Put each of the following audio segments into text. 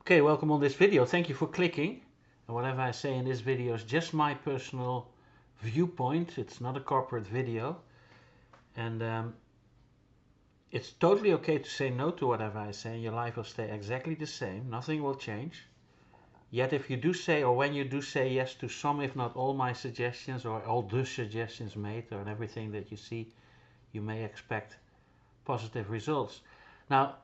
Okay, welcome on this video. Thank you for clicking. And whatever I say in this video is just my personal viewpoint. It's not a corporate video. And it's totally okay to say no to whatever I say. Your life will stay exactly the same. Nothing will change. Yet if you do say, or when you do say yes to some, if not all my suggestions, or all the suggestions made, or everything that you see, you may expect positive results. Now,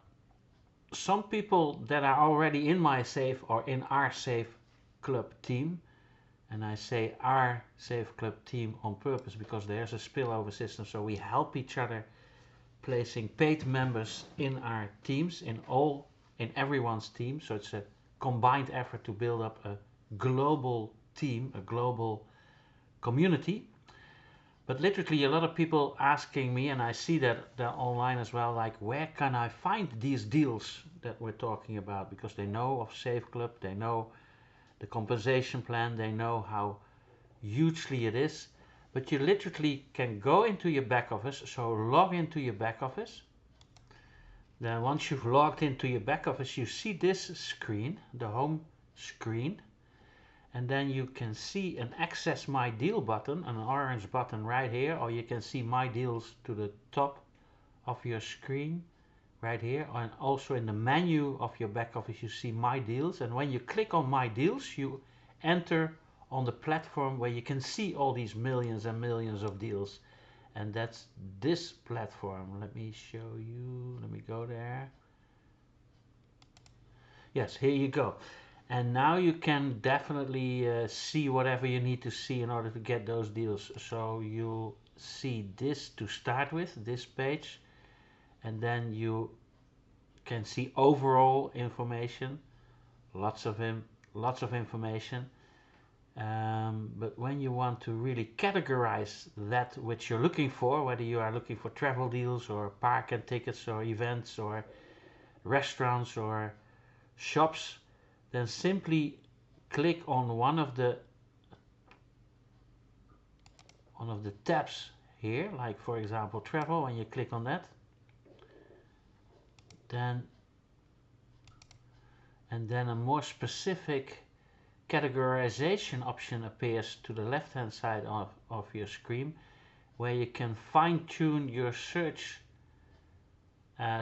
some people that are already in my safe or in our safe club team, and I say our safe club team on purpose because there's a spillover system, so we help each other placing paid members in our teams, in everyone's team. So it's a combined effort to build up a global team, a global community. But literally a lot of people asking me, and I see that online as well, like where can I find these deals that we're talking about? Because they know of Safe Club, they know the compensation plan, they know how hugely it is. But you literally can go into your back office, so log into your back office. Then once you've logged into your back office, you see this screen, the home screen. And then you can see an access my deal button, an orange button right here, or you can see my deals to the top of your screen right here, and also in the menu of your back office you see my deals. And when you click on my deals, you enter on the platform where you can see all these millions and millions of deals, and that's this platform. Let me show you, let me go there. Yes, here you go. And now you can definitely see whatever you need to see in order to get those deals. So you'll see this to start with, this page, and then you can see overall information, lots of information. But when you want to really categorize that which you're looking for, whether you are looking for travel deals or park and tickets or events or restaurants or shops, then simply click on one of the tabs here, like for example travel. When you click on that, then a more specific categorization option appears to the left hand side of your screen, where you can fine-tune your search.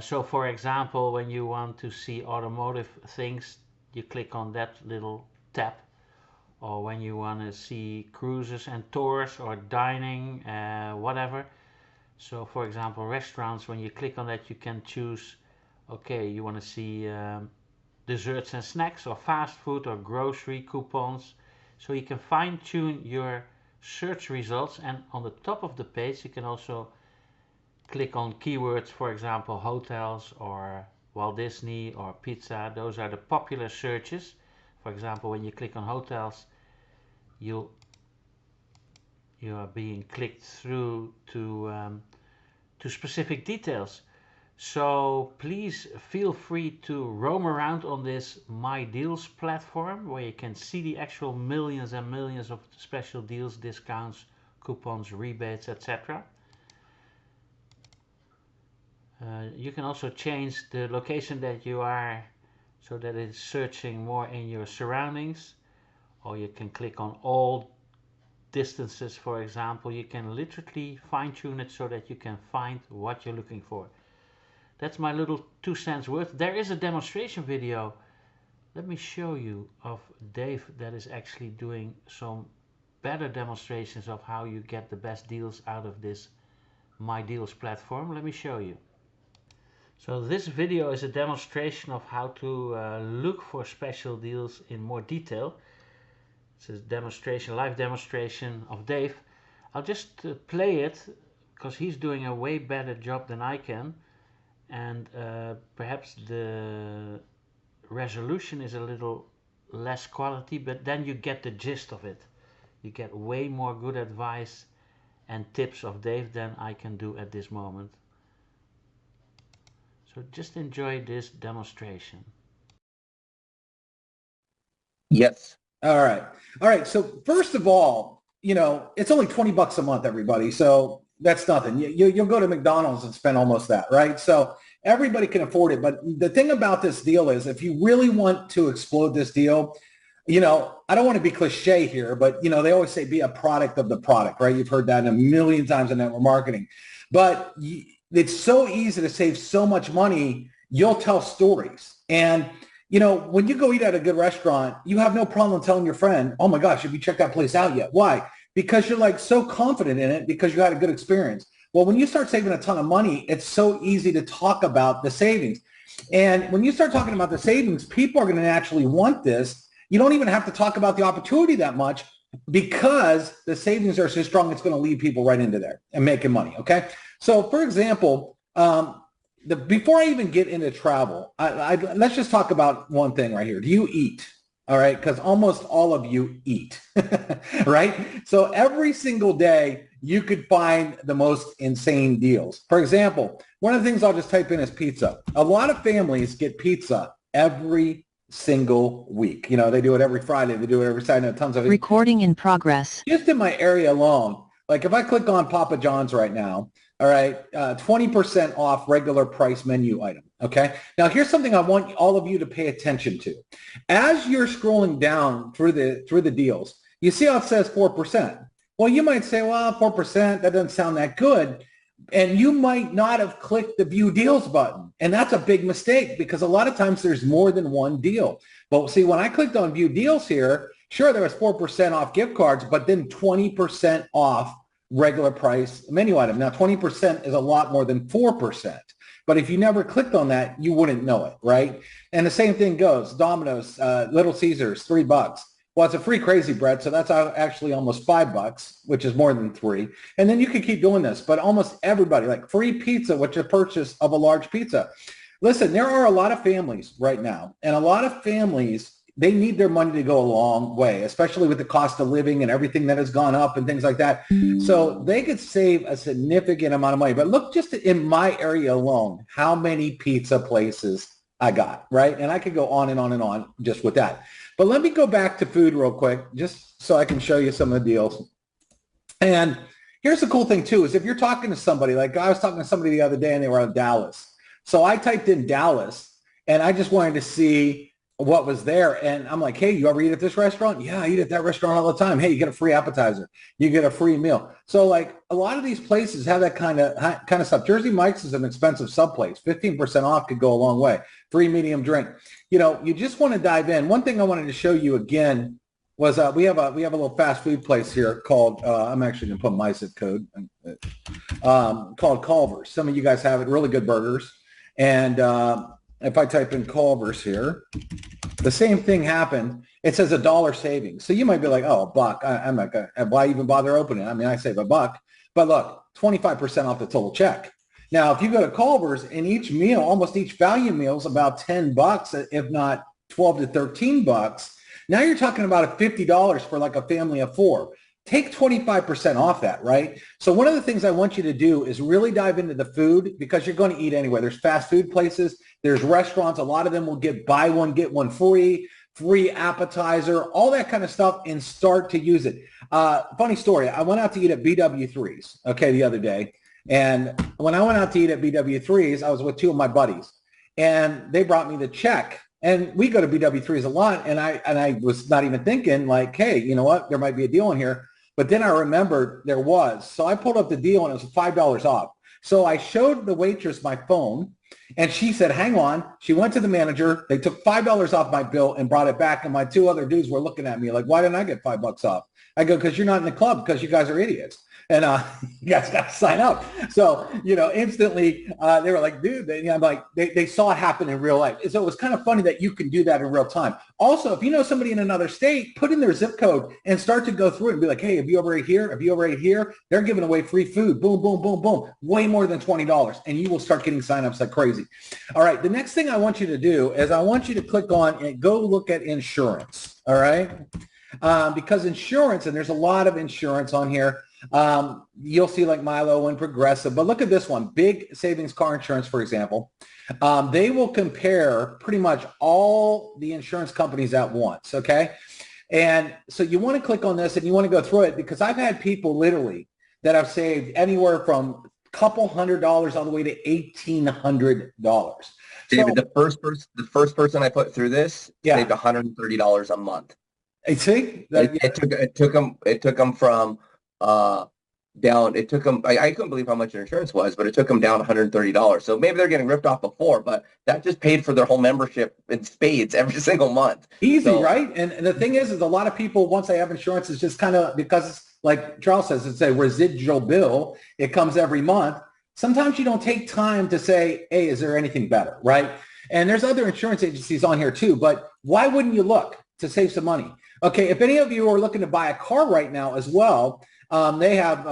So for example, when you want to see automotive things, you click on that little tab, or when you want to see cruises and tours or dining, whatever. So for example restaurants, when you click on that you can choose, okay, you want to see desserts and snacks or fast food or grocery coupons. So you can fine-tune your search results, and on the top of the page you can also click on keywords, for example hotels or Walt Disney or pizza. Those are the popular searches. For example, when you click on hotels, you are being clicked through to specific details. So please feel free to roam around on this My Deals platform, where you can see the actual millions and millions of special deals, discounts, coupons, rebates, etc. You can also change the location that you are, so that it's searching more in your surroundings, or you can click on all distances, for example. You can literally fine-tune it so that you can find what you're looking for. That's my little 2 cents worth. There is a demonstration video, let me show you, of Dave that is actually doing some better demonstrations of how you get the best deals out of this My Deals platform. Let me show you. So this video is a demonstration of how to look for special deals in more detail. It's a demonstration, live demonstration of Dave. I'll just play it because he's doing a way better job than I can, and perhaps the resolution is a little less quality, but then you get the gist of it. You get way more good advice and tips of Dave than I can do at this moment. So just enjoy this demonstration. Yes. All right. All right. So first of all, it's only $20 a month, everybody. So that's nothing. You'll go to McDonald's and spend almost that, right? So everybody can afford it. But the thing about this deal is if you really want to explode this deal, I don't want to be cliche here, but, they always say be a product of the product, right? You've heard that a million times in network marketing. But it's so easy to save so much money, you'll tell stories. And, when you go eat at a good restaurant, you have no problem telling your friend, oh my gosh, have you checked that place out yet? Why? Because you're like so confident in it because you had a good experience. Well, when you start saving a ton of money, it's so easy to talk about the savings. And when you start talking about the savings, people are going to naturally want this. You don't even have to talk about the opportunity that much because the savings are so strong, it's going to lead people right into there and making money, okay? So, for example, before I even get into travel, let's just talk about one thing right here. Do you eat? All right, because almost all of you eat, right? So every single day, you could find the most insane deals. For example, one of the things I'll just type in is pizza. A lot of families get pizza every single week. They do it every Friday. They do it every Saturday. Tons of it. Recording in progress. Just in my area alone, like if I click on Papa John's right now, all right, 20% off regular price menu item. Okay. Now here's something I want all of you to pay attention to. As you're scrolling down through the deals, you see how it says 4%. Well, you might say, well, 4%, that doesn't sound that good. And you might not have clicked the view deals button. And that's a big mistake because a lot of times there's more than one deal. But see, when I clicked on view deals here, sure, there was 4% off gift cards, but then 20% off regular price menu item. Now, 20% is a lot more than 4%. But if you never clicked on that, you wouldn't know it, right? And the same thing goes. Domino's, Little Caesars, $3. Well, it's a free crazy bread, so that's actually almost $5, which is more than 3. And then you can keep doing this, but almost everybody, like free pizza, which is a purchase of a large pizza. Listen, there are a lot of families right now, and a lot of families, they need their money to go a long way, especially with the cost of living and everything that has gone up and things like that. So they could save a significant amount of money. But look just in my area alone, how many pizza places I got, right? And I could go on and on and on just with that. But let me go back to food real quick, just so I can show you some of the deals. And here's the cool thing too, is if you're talking to somebody, like I was talking to somebody the other day and they were out of Dallas. So I typed in Dallas and I just wanted to see what was there. And I'm like, hey, you ever eat at this restaurant? Yeah, I eat at that restaurant all the time. Hey, you get a free appetizer. You get a free meal. So like a lot of these places have that kind of stuff. Jersey Mike's is an expensive sub place. 15% off could go a long way. Free medium drink. You just want to dive in. One thing I wanted to show you again was we have a little fast food place here called, I'm actually going to put my zip code, called Culver's. Some of you guys have it, really good burgers. And if I type in Culver's here, the same thing happened. It says $1 savings. So you might be like, oh, $1. I'm not going to, why even bother opening it? I mean, I save $1. But look, 25% off the total check. Now, if you go to Culver's and each meal, almost each value meal is about $10, if not 12 to 13 bucks. Now you're talking about $50 for like a family of 4. Take 25% off that, right? So one of the things I want you to do is really dive into the food because you're going to eat anyway. There's fast food places. There's restaurants. A lot of them will get buy one, get one free appetizer, all that kind of stuff, and start to use it. Funny story. I went out to eat at BW3's, okay, the other day. And when I went out to eat at BW3's, I was with 2 of my buddies. And they brought me the check. And we go to BW3's a lot. And I was not even thinking like, hey, you know what? There might be a deal in here. But then I remembered there was. So I pulled up the deal and it was $5 off. So I showed the waitress my phone and she said, hang on. She went to the manager. They took $5 off my bill and brought it back. And my 2 other dudes were looking at me like, why didn't I get $5 off? I go, because you're not in the club because you guys are idiots. And you guys got to sign up. So, instantly they were like, dude, I'm like, they saw it happen in real life. So it was kind of funny that you can do that in real time. Also, if you know somebody in another state, put in their zip code and start to go through it and be like, hey, have you ever ate here? Have you ever ate here? They're giving away free food. Boom, boom, boom, boom. Way more than $20. And you will start getting signups like crazy. All right. The next thing I want you to do is I want you to click on and go look at insurance. All right. Because insurance, and there's a lot of insurance on here. You'll see like Milo and Progressive, but look at this one, Big Savings Car Insurance, for example. They will compare pretty much all the insurance companies at once, okay? And so you want to click on this and you want to go through it because I've had people literally that have saved anywhere from couple $100 all the way to $1,800. David, the first person I put through this saved $130 a month. I see that it took them from down. It took them. I couldn't believe how much their insurance was, but it took them down $130. So maybe they're getting ripped off before, but that just paid for their whole membership in spades every single month. Easy, right? And the thing is a lot of people, once they have insurance, it's just kind of, because it's like Charles says, it's a residual bill. It comes every month. Sometimes you don't take time to say, hey, is there anything better, right? And there's other insurance agencies on here too, but why wouldn't you look to save some money? Okay, if any of you are looking to buy a car right now as well, they have,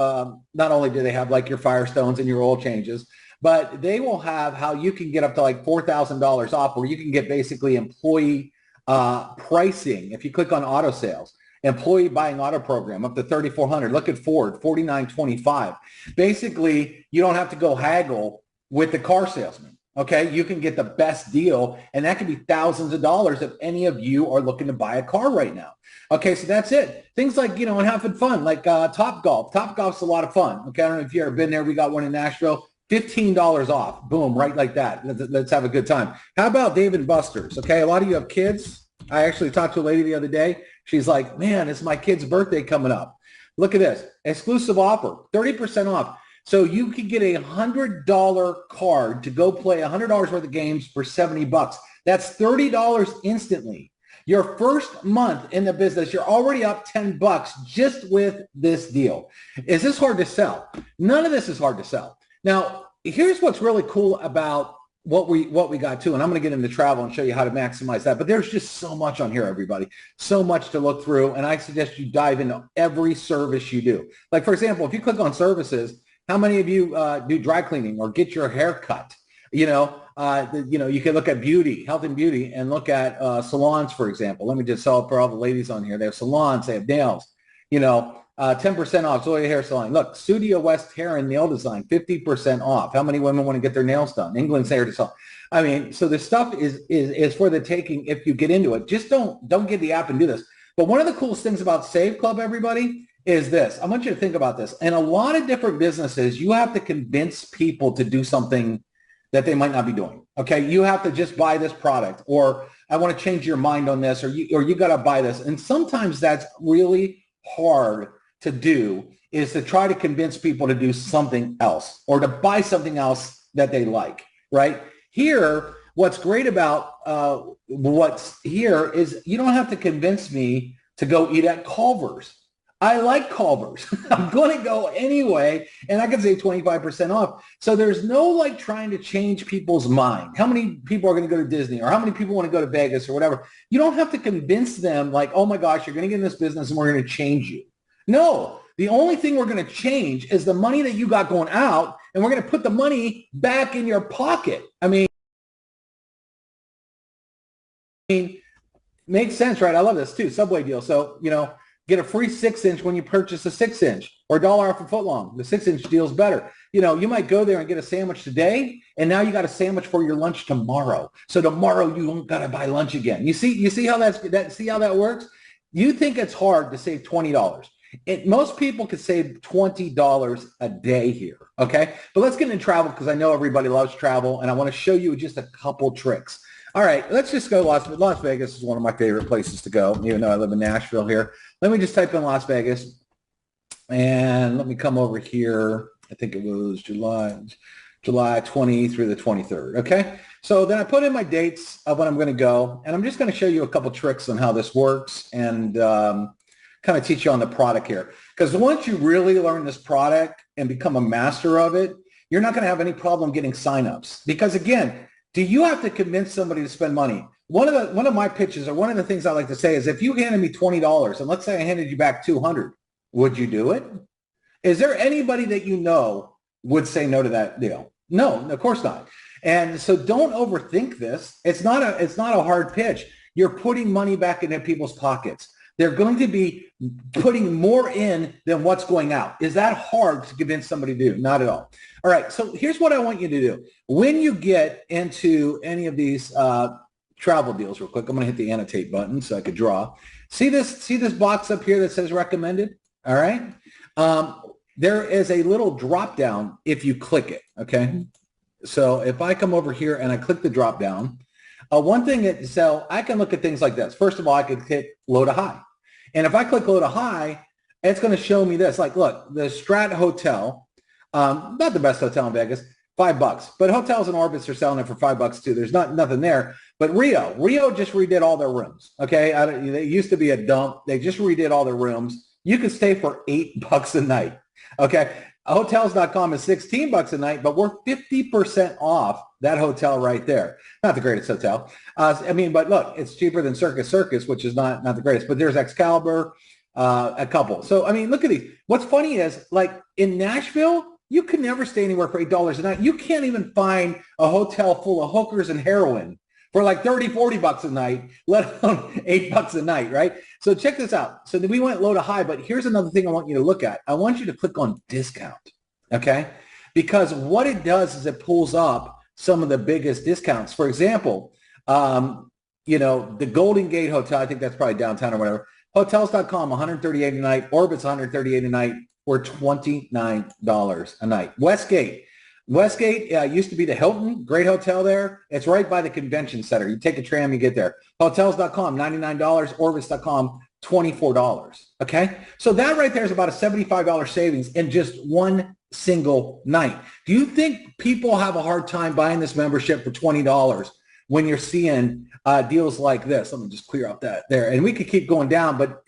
not only do they have like your Firestones and your oil changes, but they will have how you can get up to like $4,000 off, where you can get basically employee pricing. If you click on auto sales, employee buying auto program up to $3,400. Look at Ford, $4,925. Basically, you don't have to go haggle with the car salesman. Okay, you can get the best deal, and that could be thousands of dollars if any of you are looking to buy a car right now. Okay, so that's it. Things like, and having fun, like Top Golf. Top Golf's a lot of fun. Okay, I don't know if you've ever been there. We got one in Nashville. $15 off. Boom, right like that. Let's have a good time. How about Dave & Buster's? Okay, a lot of you have kids. I actually talked to a lady the other day. She's like, man, it's my kid's birthday coming up. Look at this. Exclusive offer, 30% off. So you could get a $100 card to go play $100 worth of games for $70. That's $30 instantly. Your first month in the business, you're already up $10 just with this deal. Is this hard to sell? None of this is hard to sell. Now, here's what's really cool about what we got too, and I'm going to get into travel and show you how to maximize that. But there's just so much on here, everybody. So much to look through, and I suggest you dive into every service you do. Like, for example, if you click on services, how many of you do dry cleaning or get your hair cut? You can look at beauty, health and beauty, and look at salons, for example. Let me just sell it for all the ladies on here. They have salons, they have nails, 10% off, Zoya Hair Salon. Look, Studio West Hair and Nail Design, 50% off. How many women want to get their nails done? England's Hair Salon. I mean, so this stuff is for the taking if you get into it. Just don't get the app and do this. But one of the coolest things about Save Club, everybody, is this. I want you to think about this. In a lot of different businesses, you have to convince people to do something that they might not be doing. Okay, you have to just buy this product, or I want to change your mind on this, or you got to buy this. And sometimes that's really hard to do, is to try to convince people to do something else or to buy something else that they like, right? Here, what's great about what's here is you don't have to convince me to go eat at Culver's. I like Culver's. I'm going to go anyway, and I can save 25% off. So there's no like trying to change people's mind. How many people are going to go to Disney, or how many people want to go to Vegas or whatever? You don't have to convince them like, oh my gosh, you're going to get in this business and we're going to change you. No, the only thing we're going to change is the money that you got going out, and we're going to put the money back in your pocket. I mean, makes sense, right? I love this too. Subway deal. So, get a free 6-inch when you purchase a 6-inch, or $1 off a footlong. The 6-inch deal's better. You might go there and get a sandwich today, and now you got a sandwich for your lunch tomorrow. So tomorrow you don't got to buy lunch again. You see how see how that works? You think it's hard to save $20. Most people could save $20 a day here, okay? But let's get into travel, because I know everybody loves travel, and I want to show you just a couple tricks. All right, let's just go. Las Vegas is one of my favorite places to go, even though I live in Nashville here. Let me just type in Las Vegas, and let me come over here. I think it was July 20 through the 23rd, okay? So then I put in my dates of when I'm going to go, and I'm just going to show you a couple tricks on how this works, and kind of teach you on the product here. Because once you really learn this product and become a master of it, you're not going to have any problem getting signups. Because again, do you have to convince somebody to spend money? One of my pitches, or one of the things I like to say, is if you handed me $20 and let's say I handed you back $200, would you do it? Is there anybody that would say no to that deal? No, of course not. And so don't overthink this. It's not a hard pitch. You're putting money back into people's pockets. They're going to be putting more in than what's going out. Is that hard to convince somebody to do? Not at all. All right, so here's what I want you to do. When you get into any of these travel deals, real quick, I'm going to hit the annotate button so I could draw. See this box up here that says recommended? All right. there is a little drop down if you click it, okay? So if I come over here and I click the drop down, one thing that, so I can look at things like this. First of all, I could hit low to high. And if I click low to high, it's going to show me this. Like, look, the Strat Hotel, not the best hotel in Vegas, $5. But hotels in Orbitz are selling it for $5 too. There's nothing there. But Rio just redid all their rooms. Okay, they used to be a dump. They just redid all their rooms. You can stay for $8 a night. Okay, hotels.com is $16 a night, but we're 50% off that hotel right there. Not the greatest hotel. But look, it's cheaper than Circus, which is not the greatest. But there's Excalibur, a couple. So I mean, look at these. What's funny is, like, in Nashville, you can never stay anywhere for $8 a night. You can't even find a hotel full of hookers and heroin for like $30-$40 a night, let alone $8 a night, right? So check this out. So we went low to high, but here's another thing I want you to look at. I want you to click on discount, okay? Because what it does is it pulls up some of the biggest discounts. For example, the Golden Gate Hotel, I think that's probably downtown or whatever. Hotels.com, $138 a night. Orbit's $138 a night. We're $29 a night. Westgate used to be the Hilton, great hotel there. It's right by the convention center. You take a tram, you get there. Hotels.com, $99. Orbitz.com, $24. Okay? So that right there is about a $75 savings in just one single night. Do you think people have a hard time buying this membership for $20 when you're seeing deals like this? Let me just clear up that there. And we could keep going down, but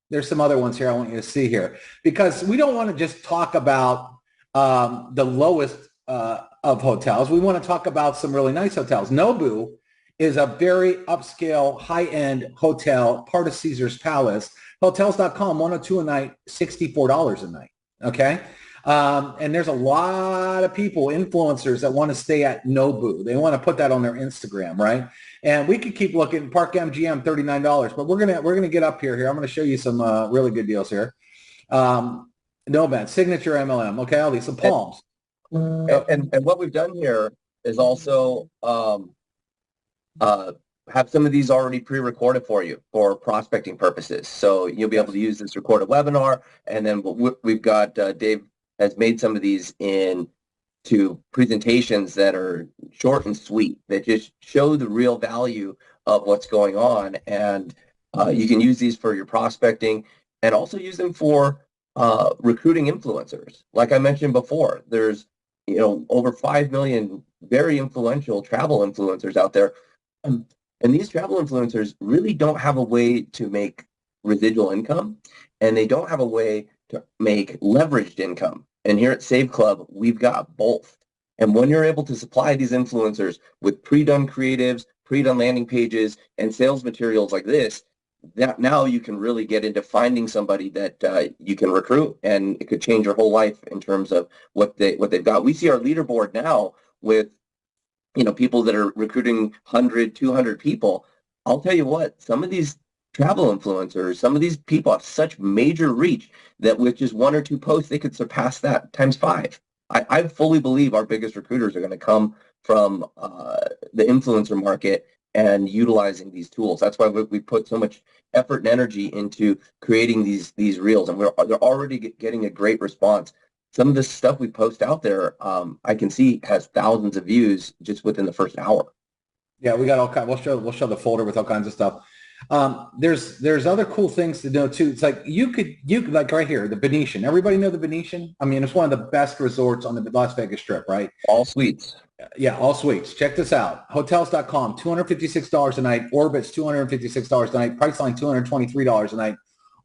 there's some other ones here I want you to see here, because we don't want to just talk about the lowest of hotels. We want to talk about some really nice hotels. Nobu is a very upscale, high-end hotel, part of Caesar's Palace. Hotels.com, $102 a night, $64 a night, okay? And there's a lot of people, influencers, that want to stay at Nobu. They want to put that on their Instagram, right? And we could keep looking. Park MGM, $39, but we're gonna get up here. I'm gonna show you some really good deals here. Nomad, Signature MLM, okay, all these, some Palms. And what we've done here is also have some of these already pre-recorded for you for prospecting purposes. So you'll be able to use this recorded webinar, and then we've got Dave has made some of these into presentations that are short and sweet, that just show the real value of what's going on. And you can use these for your prospecting, and also use them for recruiting influencers. Like I mentioned before, there's over 5 million very influential travel influencers out there. And these travel influencers really don't have a way to make residual income, and they don't have a way to make leveraged income. And here at Save Club, we've got both. And when you're able to supply these influencers with pre-done creatives, pre-done landing pages, and sales materials like this, that now you can really get into finding somebody that you can recruit, and it could change your whole life in terms of what they've got. We see our leaderboard now with people that are recruiting 100, 200 people. I'll tell you what, some of these travel influencers, some of these people have such major reach that with just 1 or 2 posts, they could surpass that times 5. I fully believe our biggest recruiters are going to come from the influencer market and utilizing these tools. That's why we put so much effort and energy into creating these reels, and they're already getting a great response. Some of the stuff we post out there, I can see has thousands of views just within the first hour. Yeah, we got all kinds. We'll show the folder with all kinds of stuff. There's other cool things to know too. It's like you could like right here, the Venetian. Everybody know the Venetian? I mean, it's one of the best resorts on the Las Vegas Strip, right? All suites. Yeah, all suites. Check this out. Hotels.com, $256 a night. Orbitz, $256 a night. Priceline, $223 a night.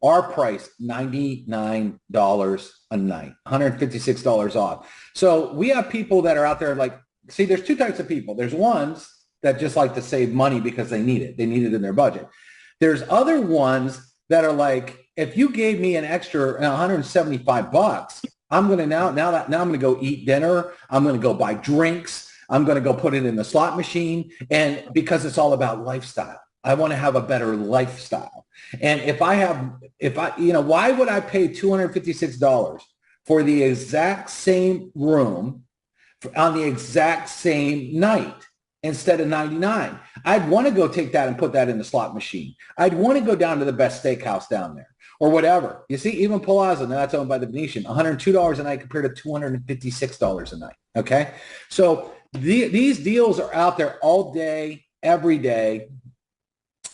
Our price, $99 a night, $156 off. So we have people that are out there like, see, there's 2 types of people. There's ones that just like to save money because they need it. They need it in their budget. There's other ones that are like, if you gave me an extra $175, I'm going to now I'm going to go eat dinner. I'm going to go buy drinks. I'm going to go put it in the slot machine. And because it's all about lifestyle, I want to have a better lifestyle. And why would I pay $256 for the exact same room on the exact same night instead of $99? I'd want to go take that and put that in the slot machine. I'd want to go down to the best steakhouse down there. or whatever. You see, even Palazzo, now that's owned by the Venetian, $102 a night compared to $256 a night. Okay, so these deals are out there all day, every day,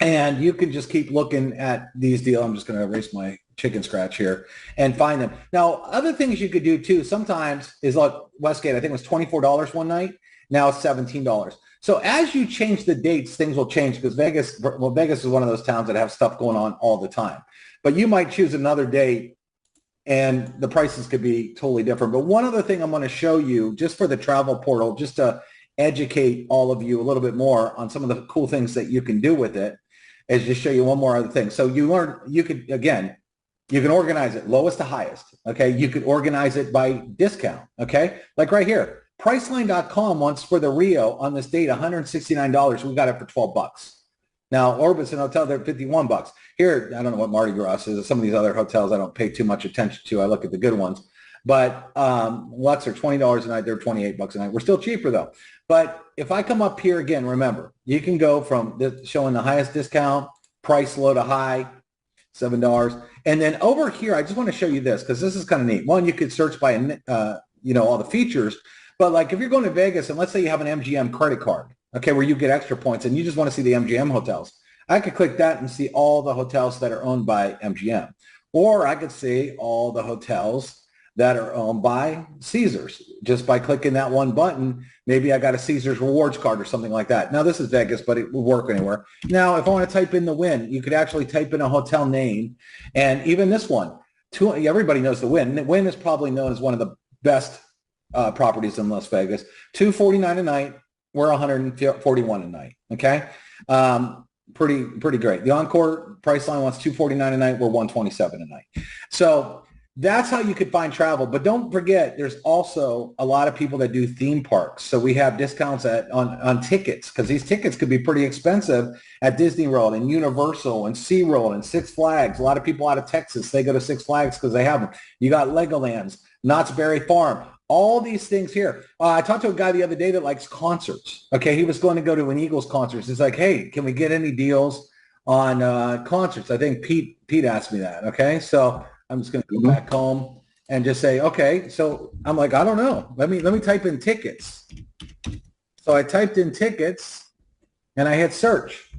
and you can just keep looking at these deals. I'm just going to erase my chicken scratch here and find them. Now, other things you could do too sometimes is like Westgate, I think it was $24 one night. Now it's $17. So as you change the dates, things will change because Vegas is one of those towns that have stuff going on all the time. But you might choose another date and the prices could be totally different. But one other thing I'm going to show you just for the travel portal, just to educate all of you a little bit more on some of the cool things that you can do with it, is just show you one more other thing. So you can organize it lowest to highest. Okay. You could organize it by discount. Okay. Like right here, Priceline.com wants for the Rio on this date, $169. We got it for $12. Now, Orbison Hotel, they're $51. Here, I don't know what Mardi Gras is. Some of these other hotels I don't pay too much attention to. I look at the good ones. But Lux are $20 a night. They're $28 a night. We're still cheaper though. But if I come up here again, remember, you can go from showing the highest discount, price low to high, $7. And then over here, I just want to show you this because this is kind of neat. One, you could search by, all the features. But like if you're going to Vegas and let's say you have an MGM credit card, okay, where you get extra points and you just want to see the MGM hotels, I could click that and see all the hotels that are owned by MGM. Or I could see all the hotels that are owned by Caesars just by clicking that one button. Maybe I got a Caesars rewards card or something like that. Now this is Vegas, but it will work anywhere. Now, if I want to type in the Wynn, you could actually type in a hotel name. And even this one, everybody knows the Wynn. The Wynn is probably known as one of the best properties in Las Vegas. $249 a night. We're $141 a night. Okay. Pretty great. The Encore Priceline wants $249 a night. We're $127 a night. So that's how you could find travel. But don't forget, there's also a lot of people that do theme parks. So we have discounts on tickets because these tickets could be pretty expensive at Disney World and Universal and SeaWorld and Six Flags. A lot of people out of Texas, they go to Six Flags because they have them. You got Legoland's, Knott's Berry Farm, all these things here. I talked to a guy the other day that likes concerts. Okay, he was going to go to an Eagles concert. He's like, hey, can we get any deals on concerts? I think Pete asked me that. Okay, so I'm just going to go back home and just say, okay. So I'm like, I don't know. Let me type in tickets. So I typed in tickets and I hit search,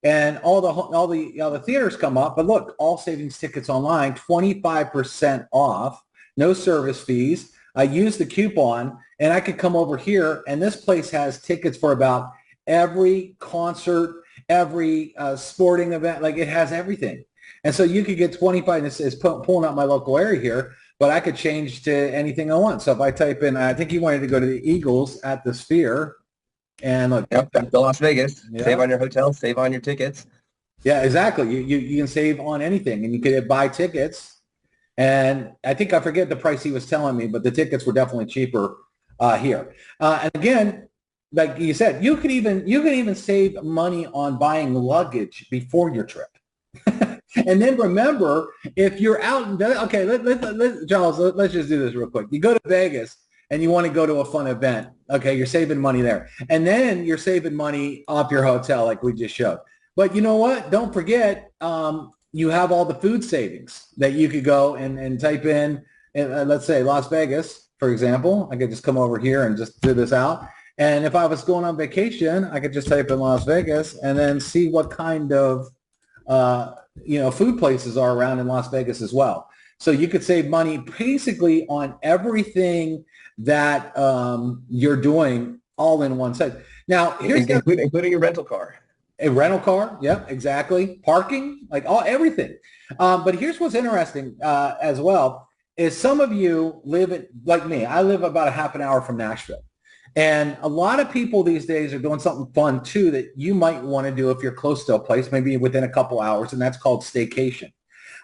and all the theaters come up. But look, all savings tickets online, 25% off, no service fees. I use the coupon and I could come over here, and this place has tickets for about every concert, every sporting event. Like it has everything. And so you could get 25, and it's pulling up my local area here, but I could change to anything I want. So if I type in, I think he wanted to go to the Eagles at the Sphere, and look. Yep, back to Las Vegas. Yeah. Save on your hotel, save on your tickets. Yeah, exactly. You can save on anything, and you could buy tickets. And I think I forget the price he was telling me, but the tickets were definitely cheaper here. And again, like you said, you can even save money on buying luggage before your trip. And then remember, if you're out, okay, Charles, let's just do this real quick. You go to Vegas and you want to go to a fun event. Okay, you're saving money there. And then you're saving money off your hotel like we just showed. But you know what? Don't forget, you have all the food savings that you could go and type in, let's say Las Vegas, for example. I could just come over here and just do this out. And if I was going on vacation, I could just type in Las Vegas and then see what kind of food places are around in Las Vegas as well. So you could save money basically on everything that you're doing all in one site. Now, here's including your rental car. A rental car, yep, exactly. Parking, like everything. But here's what's interesting as well is some of you live like me. I live about a half an hour from Nashville. And a lot of people these days are doing something fun too that you might want to do if you're close to a place, maybe within a couple hours, and that's called staycation,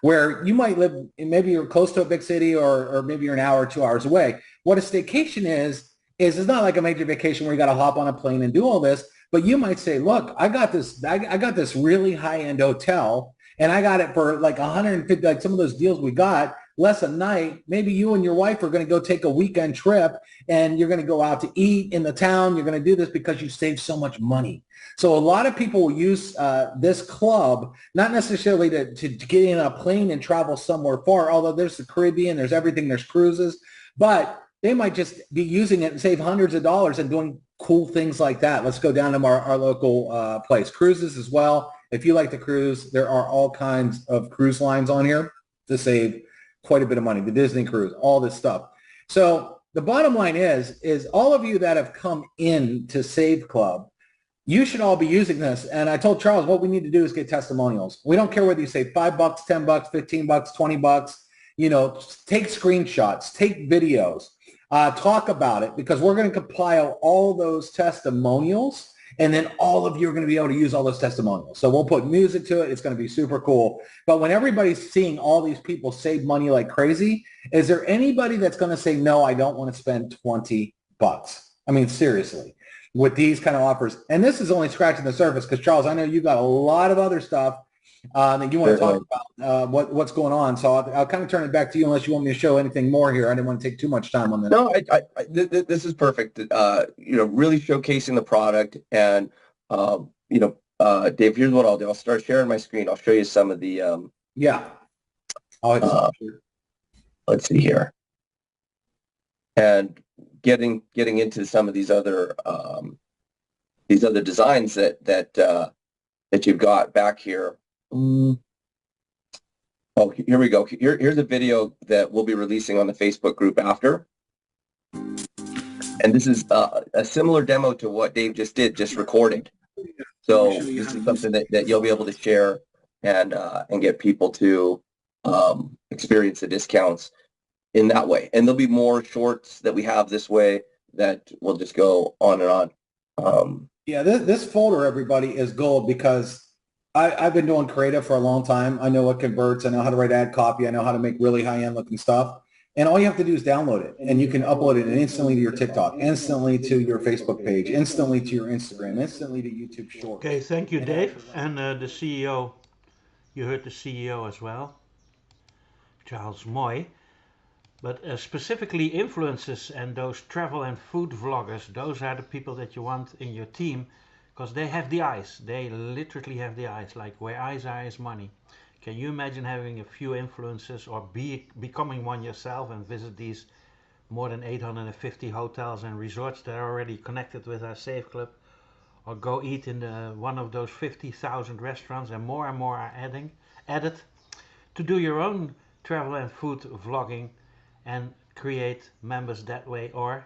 where you might live, maybe you're close to a big city or maybe you're an hour or 2 hours away. What a staycation is it's not like a major vacation where you got to hop on a plane and do all this, but you might say, look, I got this really high-end hotel, and I got it for like 150, like some of those deals we got, less a night. Maybe you and your wife are going to go take a weekend trip and you're going to go out to eat in the town. You're going to do this because you save so much money. So a lot of people will use this club, not necessarily to get in a plane and travel somewhere far, although there's the Caribbean, there's everything, there's cruises, but they might just be using it and save hundreds of dollars and doing cool things like that. Let's go down to our local place. Cruises as well. If you like to cruise, there are all kinds of cruise lines on here to save quite a bit of money. The Disney cruise, all this stuff. So the bottom line is all of you that have come in to Save Club, you should all be using this. And I told Charles, what we need to do is get testimonials. We don't care whether you say $5, $10, $15, $20, you know, take screenshots, take videos, talk about it, because we're going to compile all those testimonials, and then all of you are going to be able to use all those testimonials. So we'll put music to it. It's going to be super cool. But when everybody's seeing all these people save money like crazy, is there anybody that's going to say, no, I don't want to spend $20? I mean, seriously, with these kind of offers. And this is only scratching the surface, because Charles, I know you got a lot of other stuff that you want to talk about, what's going on. So I'll kind of turn it back to you unless you want me to show anything more here. I didn't want to take too much time on this. No, this is perfect. You know, really showcasing the product. And, you know, Dave, here's what I'll do. I'll start sharing my screen. I'll show you some of the, yeah. Let's see here. And getting into some of these other designs that you've got back here. Oh, here we go. Here's a video that we'll be releasing on the Facebook group after. And this is a similar demo to what Dave just did, just recorded. So this is something that you'll be able to share and get people to experience the discounts in that way. And there'll be more shorts that we have this way that will just go on and on. Yeah, this folder, everybody, is gold, because I've been doing creative for a long time. I know what converts. I know how to write ad copy. I know how to make really high-end looking stuff. And all you have to do is download it, and you can upload it instantly to your TikTok, instantly to your Facebook page, instantly to your Instagram, instantly to YouTube Shorts. Okay, thank you, Dave. And the CEO, you heard the CEO as well, Charles Moy. But specifically influencers and those travel and food vloggers, those are the people that you want in your team, because they have the eyes. They literally have the eyes. Like, where eyes are is money. Can you imagine having a few influencers, or becoming one yourself, and visit these more than 850 hotels and resorts that are already connected with our Save Club, or go eat in one of those 50,000 restaurants, and more are added to do your own travel and food vlogging and create members that way. Or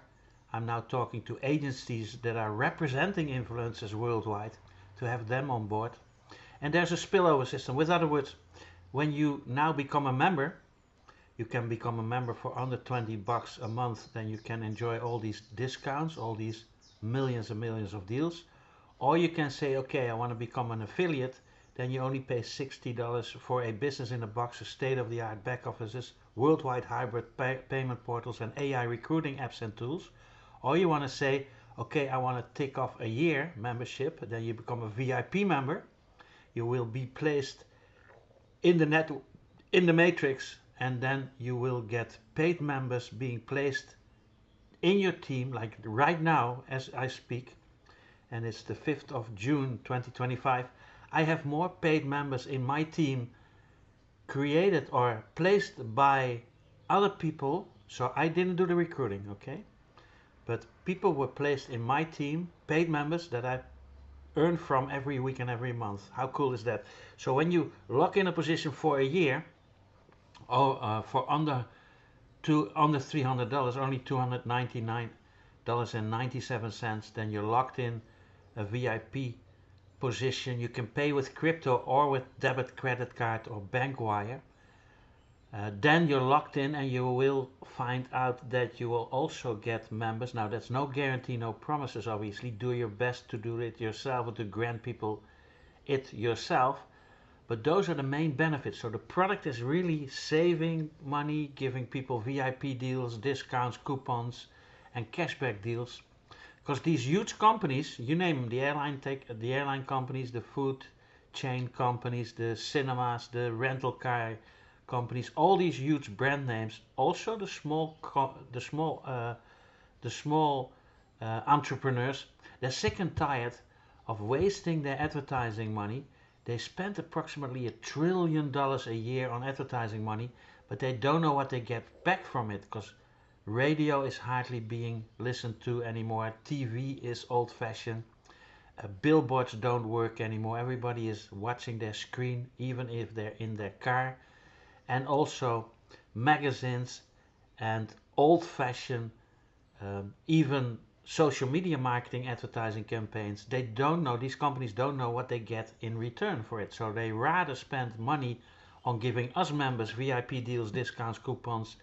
I'm now talking to agencies that are representing influencers worldwide to have them on board. And there's a spillover system. With other words, when you now become a member, you can become a member for under $20 a month. Then you can enjoy all these discounts, all these millions and millions of deals. Or you can say, okay, I want to become an affiliate. Then you only pay $60 for a business in a box, a state-of-the-art back offices, worldwide hybrid payment portals, and AI recruiting apps and tools. Or you want to say, okay, I want to tick off a year membership. Then you become a VIP member. You will be placed in the matrix, and then you will get paid members being placed in your team, like right now as I speak. And it's the 5th of June 2025. I have more paid members in my team created or placed by other people. So I didn't do the recruiting, okay? But people were placed in my team, paid members that I earn from every week and every month. How cool is that? So when you lock in a position for a year, or for under $300, only $299.97, then you're locked in a VIP position. You can pay with crypto or with debit, credit card, or bank wire. Then you're locked in, and you will find out that you will also get members. Now, that's no guarantee, no promises, obviously. Do your best to do it yourself, or to grant people it yourself. But those are the main benefits. So the product is really saving money, giving people VIP deals, discounts, coupons, and cashback deals. Because these huge companies, you name them, the airline companies, the food chain companies, the cinemas, the rental car companies, all these huge brand names, also the small entrepreneurs, they're sick and tired of wasting their advertising money. They spend approximately $1 trillion a year on advertising money, but they don't know what they get back from it, because radio is hardly being listened to anymore. TV is old-fashioned. Billboards don't work anymore. Everybody is watching their screen, even if they're in their car. And also magazines and old-fashioned, even social media marketing advertising campaigns. They don't know, these companies don't know what they get in return for it. So they rather spend money on giving us members VIP deals, discounts, coupons,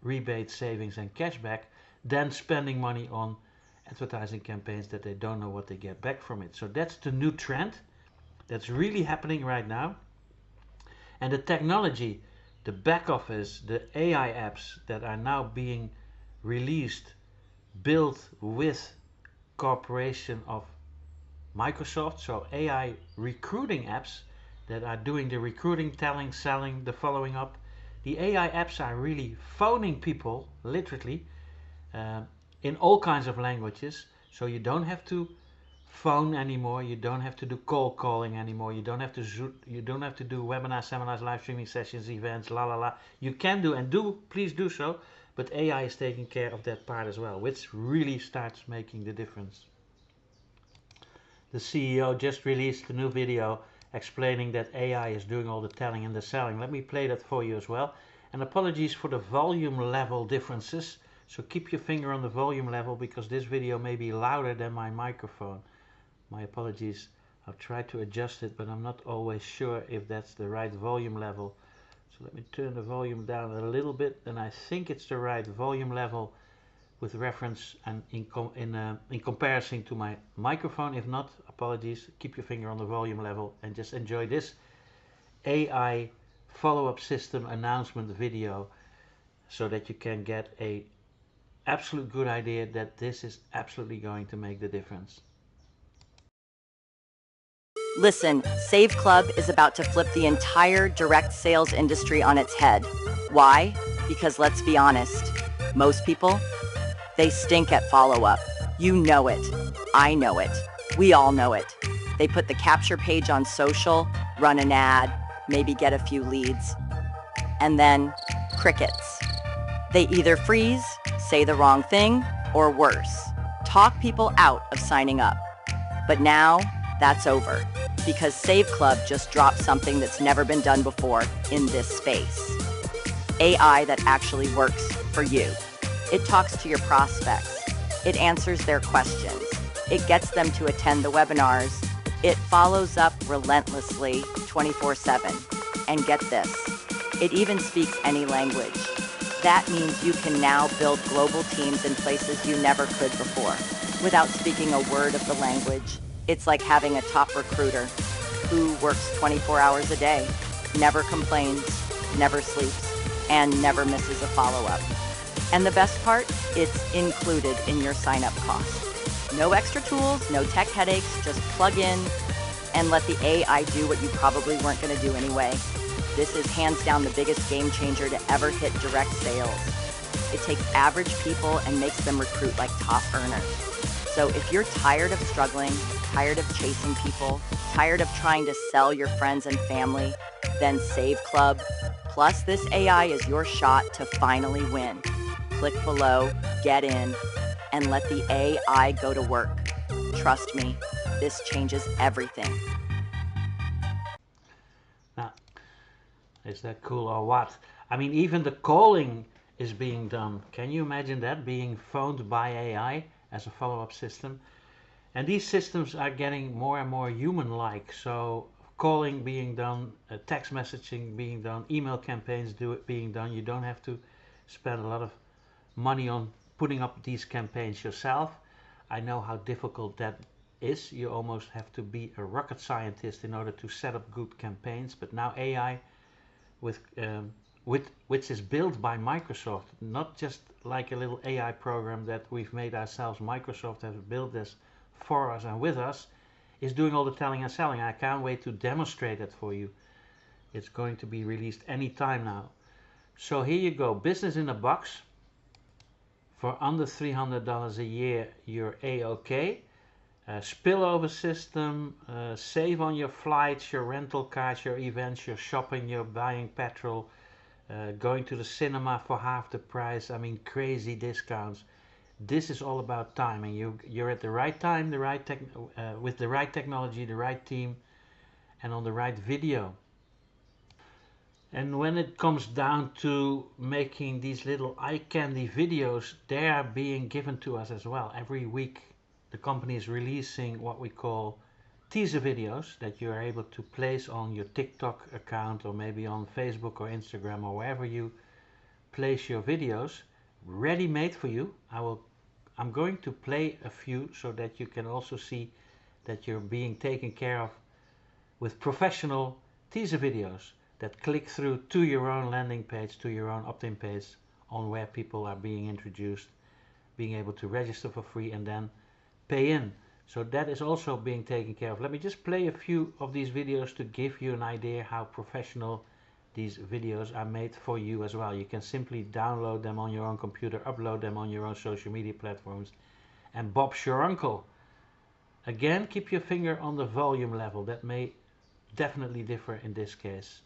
rebates, savings and cashback than spending money on advertising campaigns that they don't know what they get back from it. So that's the new trend that's really happening right now. And the technology, the back office, the AI apps that are now being released, built with cooperation of Microsoft, so AI recruiting apps that are doing the recruiting, telling, selling, the following up. The AI apps are really phoning people, literally, in all kinds of languages. So you don't have to phone anymore. You don't have to do cold calling anymore. You don't have to do webinars, seminars, live streaming sessions, events, la la la. You can do, and please do so. But AI is taking care of that part as well, which really starts making the difference. The CEO just released a new video explaining that AI is doing all the telling and the selling. Let me play that for you as well. And apologies for the volume level differences. So keep your finger on the volume level, because this video may be louder than my microphone. My apologies. I've tried to adjust it, but I'm not always sure if that's the right volume level. So let me turn the volume down a little bit, and I think it's the right volume level with reference and in comparison to my microphone. If not, apologies. Keep your finger on the volume level and just enjoy this AI follow-up system announcement video, so that you can get a absolute good idea that this is absolutely going to make the difference. Listen, SaveClub is about to flip the entire direct sales industry on its head. Why? Because let's be honest, most people, they stink at follow-up. You know it. I know it. We all know it. They put the capture page on social, run an ad, maybe get a few leads, and then crickets. They either freeze, say the wrong thing, or worse, talk people out of signing up. But now, that's over, because SaveClub just dropped something that's never been done before in this space. AI that actually works for you. It talks to your prospects. It answers their questions. It gets them to attend the webinars. It follows up relentlessly 24/7. And get this, it even speaks any language. That means you can now build global teams in places you never could before without speaking a word of the language. It's like having a top recruiter who works 24 hours a day, never complains, never sleeps, and never misses a follow-up. And the best part, it's included in your sign-up cost. No extra tools, no tech headaches, just plug in and let the AI do what you probably weren't going to do anyway. This is hands down the biggest game changer to ever hit direct sales. It takes average people and makes them recruit like top earners. So if you're tired of struggling, tired of chasing people, tired of trying to sell your friends and family, then SaveClub plus this AI is your shot to finally win. Click below, get in, and let the AI go to work. Trust me, this changes everything. Now, is that cool or what? I mean, even the calling is being done. Can you imagine that, being phoned by AI as a follow-up system? And these systems are getting more and more human-like. So calling being done, text messaging being done, email campaigns being done. You don't have to spend a lot of money on putting up these campaigns yourself. I know how difficult that is. You almost have to be a rocket scientist in order to set up good campaigns. But now AI, which is built by Microsoft, not just like a little AI program that we've made ourselves. Microsoft has built this for us and with us, is doing all the telling and selling. I can't wait to demonstrate it for you. It's going to be released anytime now. So here you go, business in a box. For under $300 a year, you're A-OK. Spillover system, save on your flights, your rental cars, your events, your shopping, your buying petrol, going to the cinema for half the price. I mean, crazy discounts. This is all about timing. You're at the right time, with the right technology, the right team, and on the right video. And when it comes down to making these little eye candy videos, they are being given to us as well. Every week the company is releasing what we call teaser videos that you are able to place on your TikTok account, or maybe on Facebook or Instagram, or wherever you place your videos, ready made for you. I'm going to play a few so that you can also see that you're being taken care of with professional teaser videos that click through to your own landing page, to your own opt-in page, on where people are being introduced, being able to register for free and then pay in. So that is also being taken care of. Let me just play a few of these videos to give you an idea how professional these videos are made for you as well. You can simply download them on your own computer, upload them on your own social media platforms, and Bob's your uncle. Again, keep your finger on the volume level. That may definitely differ in this case.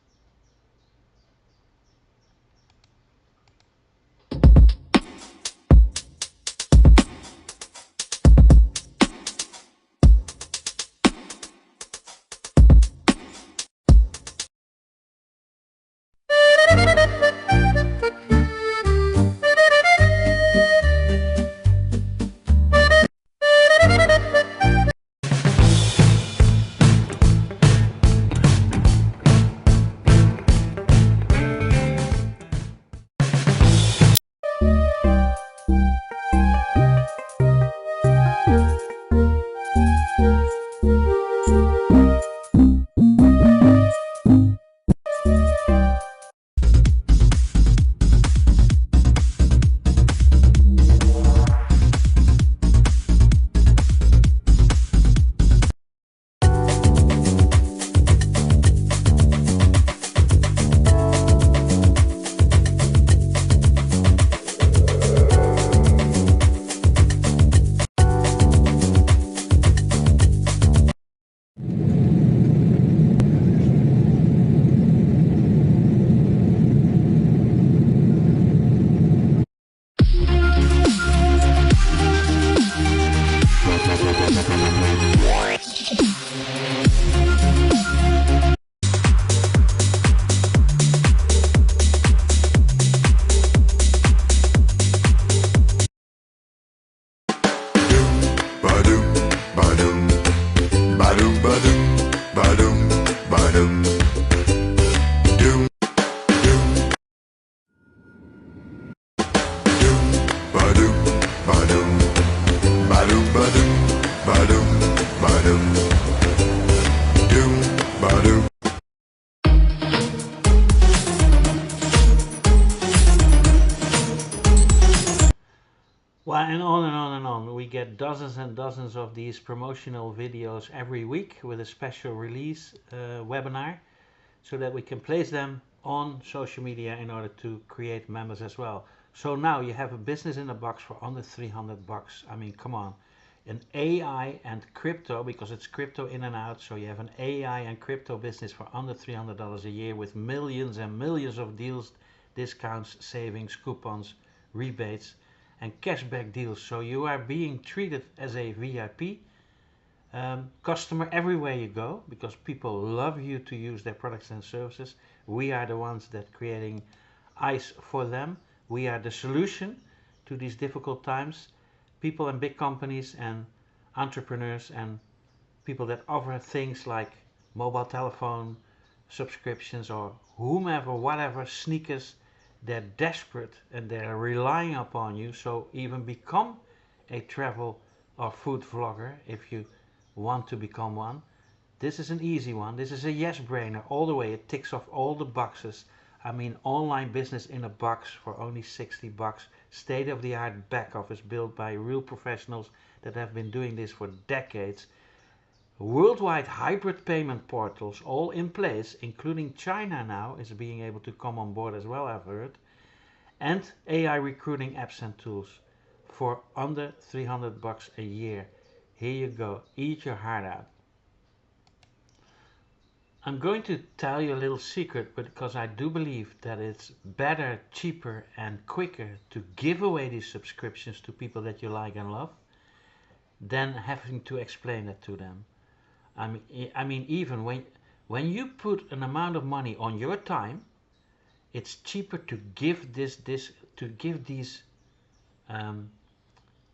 Well, and on and on and on. We get dozens and dozens of these promotional videos every week with a special release webinar, so that we can place them on social media in order to create members as well. So now you have a business in a box for under 300 bucks. I mean, come on. An AI and crypto, because it's crypto in and out, so you have an AI and crypto business for under $300 a year with millions and millions of deals, discounts, savings, coupons, rebates, and cashback deals. So you are being treated as a VIP customer everywhere you go, because people love you to use their products and services. We are the ones that creating ice for them. We are the solution to these difficult times. People and big companies and entrepreneurs and people that offer things like mobile telephone subscriptions or whomever, whatever, sneakers, they're desperate and they're relying upon you. So even become a travel or food vlogger if you want to become one. This is an easy one. This is a yes-brainer all the way. It ticks off all the boxes. I mean, online business in a box for only 60 bucks. State-of-the-art back office built by real professionals that have been doing this for decades. worldwide hybrid payment portals all in place, including China now is being able to come on board as well, I've heard, and AI recruiting apps and tools for under $300 a year. Here you go, eat your heart out. I'm going to tell you a little secret, because I do believe that it's better, cheaper and quicker to give away these subscriptions to people that you like and love than having to explain it to them. I mean even when you put an amount of money on your time, it's cheaper to give these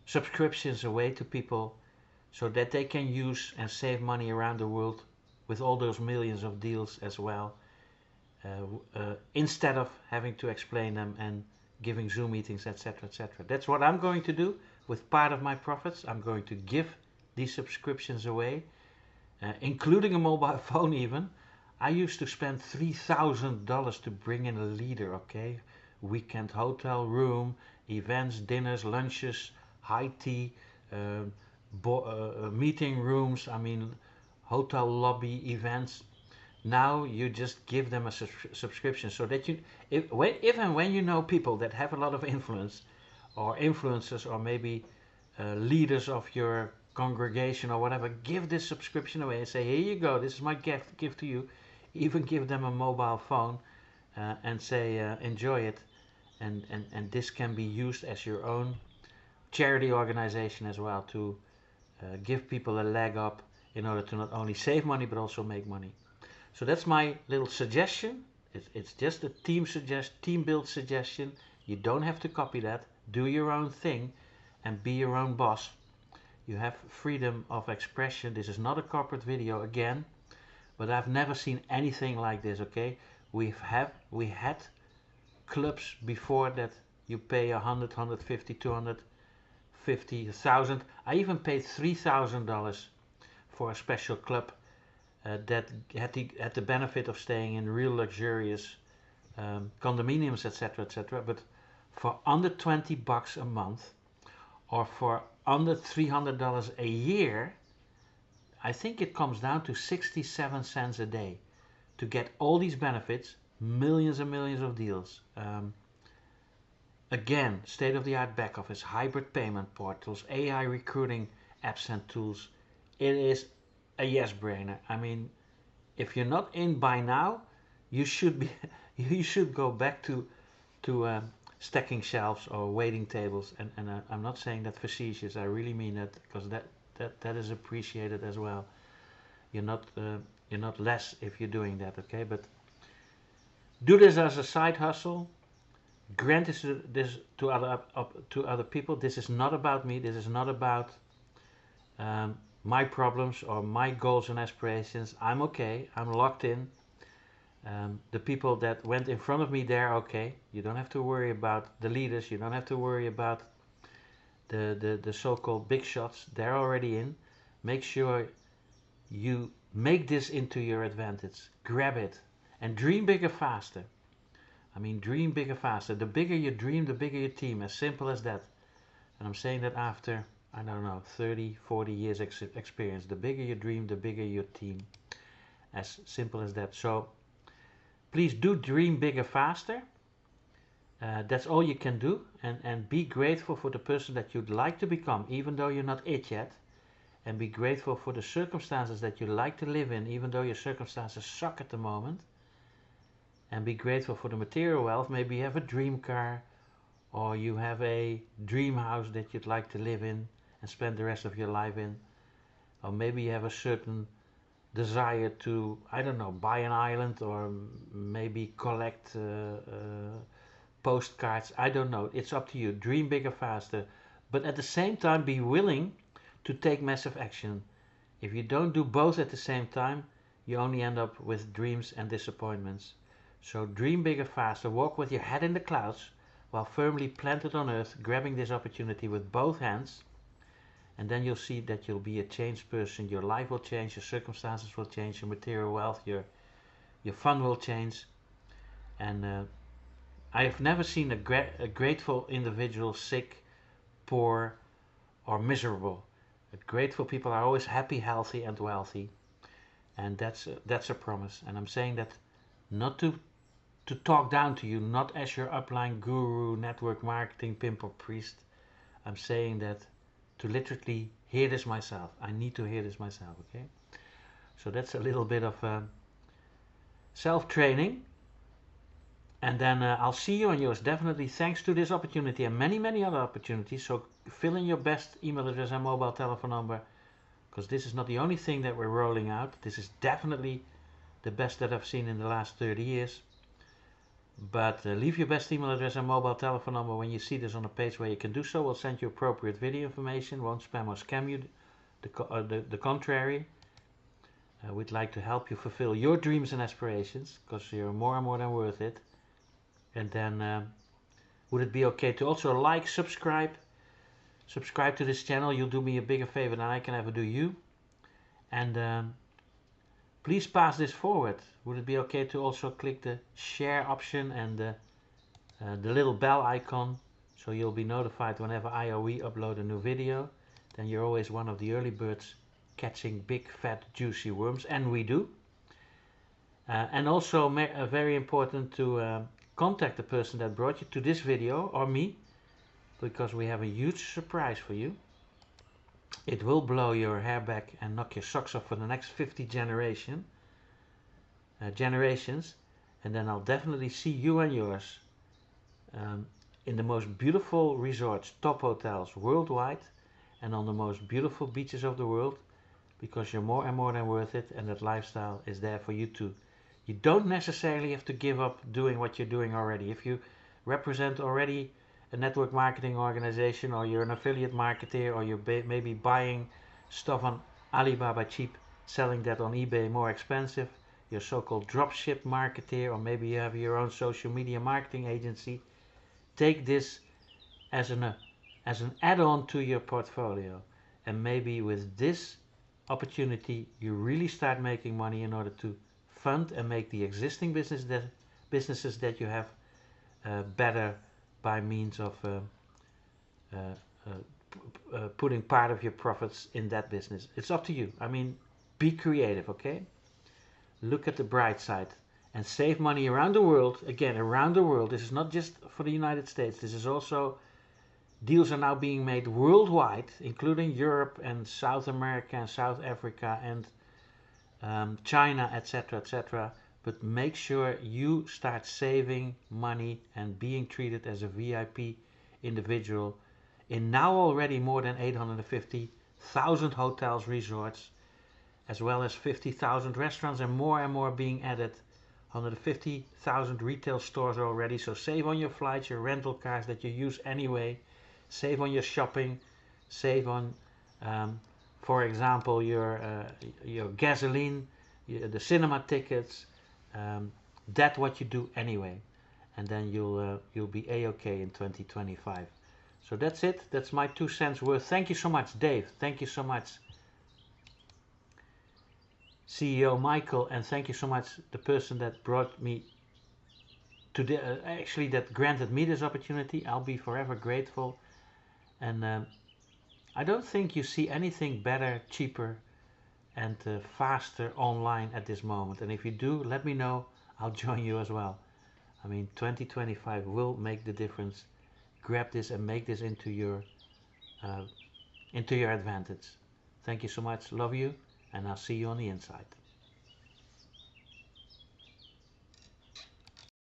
subscriptions away to people so that they can use and save money around the world with all those millions of deals as well, instead of having to explain them and giving Zoom meetings, etc., etc. That's what I'm going to do with part of my profits. I'm going to give these subscriptions away, including a mobile phone even. I used to spend $3,000 to bring in a leader, okay? Weekend hotel room, events, dinners, lunches, high tea, meeting rooms, I mean, hotel lobby events. Now you just give them a subscription so that you, if and when you know people that have a lot of influence, or influencers, or maybe leaders of your congregation or whatever, give this subscription away and say, here you go, this is my gift to you. Even give them a mobile phone and say, enjoy it. And this can be used as your own charity organization as well, to give people a leg up in order to not only save money but also make money. So that's my little suggestion. It's just a team build suggestion. You don't have to copy that. Do your own thing and be your own boss. You have freedom of expression. This is not a corporate video again, but I've never seen anything like this, okay? We had clubs before that you pay 100, 150, 250, 1,000. I even paid $3,000 for a special club that had the benefit of staying in real luxurious condominiums, etc., etc. But for under $20 a month, or for under $300 a year, I think it comes down to 67 cents a day to get all these benefits, millions and millions of deals. Again, state-of-the-art back office, hybrid payment portals, AI recruiting apps and tools. It is a yes-brainer. I mean, if you're not in by now, you should be. You should go back to stacking shelves or waiting tables. And I'm not saying that facetious. I really mean that, because that is appreciated as well. You're not less if you're doing that, okay? But do this as a side hustle. Grant this to other people. This is not about me. This is not about my problems or my goals and aspirations. I'm okay. I'm locked in. The people that went in front of me, they're okay. You don't have to worry about the leaders. You don't have to worry about the so-called big shots. They're already in. Make sure you make this into your advantage. Grab it and dream bigger faster. I mean, dream bigger faster. The bigger you dream, the bigger your team. As simple as that. And I'm saying that after, I don't know, 30, 40 years experience. The bigger you dream, the bigger your team. As simple as that. So please do dream bigger faster. That's all you can do. And be grateful for the person that you'd like to become, even though you're not it yet. And be grateful for the circumstances that you like to live in, even though your circumstances suck at the moment. And be grateful for the material wealth. Maybe you have a dream car, or you have a dream house that you'd like to live in and spend the rest of your life in. Or maybe you have a certain desire to, I don't know, buy an island, or maybe collect postcards. I don't know. It's up to you. Dream bigger faster. But at the same time, be willing to take massive action. If you don't do both at the same time, you only end up with dreams and disappointments. So dream bigger faster, walk with your head in the clouds while firmly planted on earth, grabbing this opportunity with both hands, and then you'll see that you'll be a changed person. Your life will change, your circumstances will change, your material wealth, your fun will change. And I have never seen a grateful individual sick, poor, or miserable. But grateful people are always happy, healthy, and wealthy, and that's a promise. And I'm saying that not to talk down to you, not as your upline guru, network marketing pimp or priest. I'm saying that to literally hear this myself. I need to hear this myself. Okay, so that's a little bit of self-training. And then I'll see you on yours, definitely, thanks to this opportunity and many, many other opportunities. So fill in your best email address and mobile telephone number, because this is not the only thing that we're rolling out. This is definitely the best that I've seen in the last 30 years. But leave your best email address and mobile telephone number when you see this on a page where you can do so. We'll send you appropriate video information, won't spam or scam you, the contrary. We'd like to help you fulfill your dreams and aspirations, because you're more and more than worth it. And then would it be okay to also like, subscribe to this channel? You'll do me a bigger favor than I can ever do you. And please pass this forward. Would it be okay to also click the share option and the little bell icon, so you'll be notified whenever I or we upload a new video? Then you're always one of the early birds catching big, fat, juicy worms, and we do. And also very important to contact the person that brought you to this video, or me, because we have a huge surprise for you. It will blow your hair back and knock your socks off for the next 50 generations. And then I'll definitely see you and yours in the most beautiful resorts, top hotels worldwide, and on the most beautiful beaches of the world, because you're more and more than worth it, and that lifestyle is there for you too. You don't necessarily have to give up doing what you're doing already. If you represent already a network marketing organization, or you're an affiliate marketer, or you're maybe buying stuff on Alibaba cheap, selling that on eBay more expensive, you're so-called dropship marketer, or maybe you have your own social media marketing agency, take this as an add-on to your portfolio. And maybe with this opportunity you really start making money in order to fund and make the existing businesses that you have better, by means of putting part of your profits in that business. It's up to you. I mean, be creative, okay? Look at the bright side and save money around the world. Again, around the world. This is not just for the United States. This is also, deals are now being made worldwide, including Europe and South America and South Africa and China, etc., etc. But make sure you start saving money and being treated as a VIP individual in now already more than 850,000 hotels, resorts, as well as 50,000 restaurants, and more being added. 150,000 retail stores already. So save on your flights, your rental cars that you use anyway. Save on your shopping. Save on, for example, your gasoline, the cinema tickets. That's what you do anyway, and then you'll be a-okay in 2025. So that's it. That's my 2 cents worth. Thank you so much, Dave. Thank you so much, CEO Michael, and thank you so much, the person that brought me to the actually that granted me this opportunity. I'll be forever grateful. And I don't think you see anything better, cheaper, and faster online at this moment. And if you do, let me know. I'll join you as well. I mean, 2025 will make the difference. Grab this and make this into your advantage. Thank you so much. Love you, and I'll see you on the inside.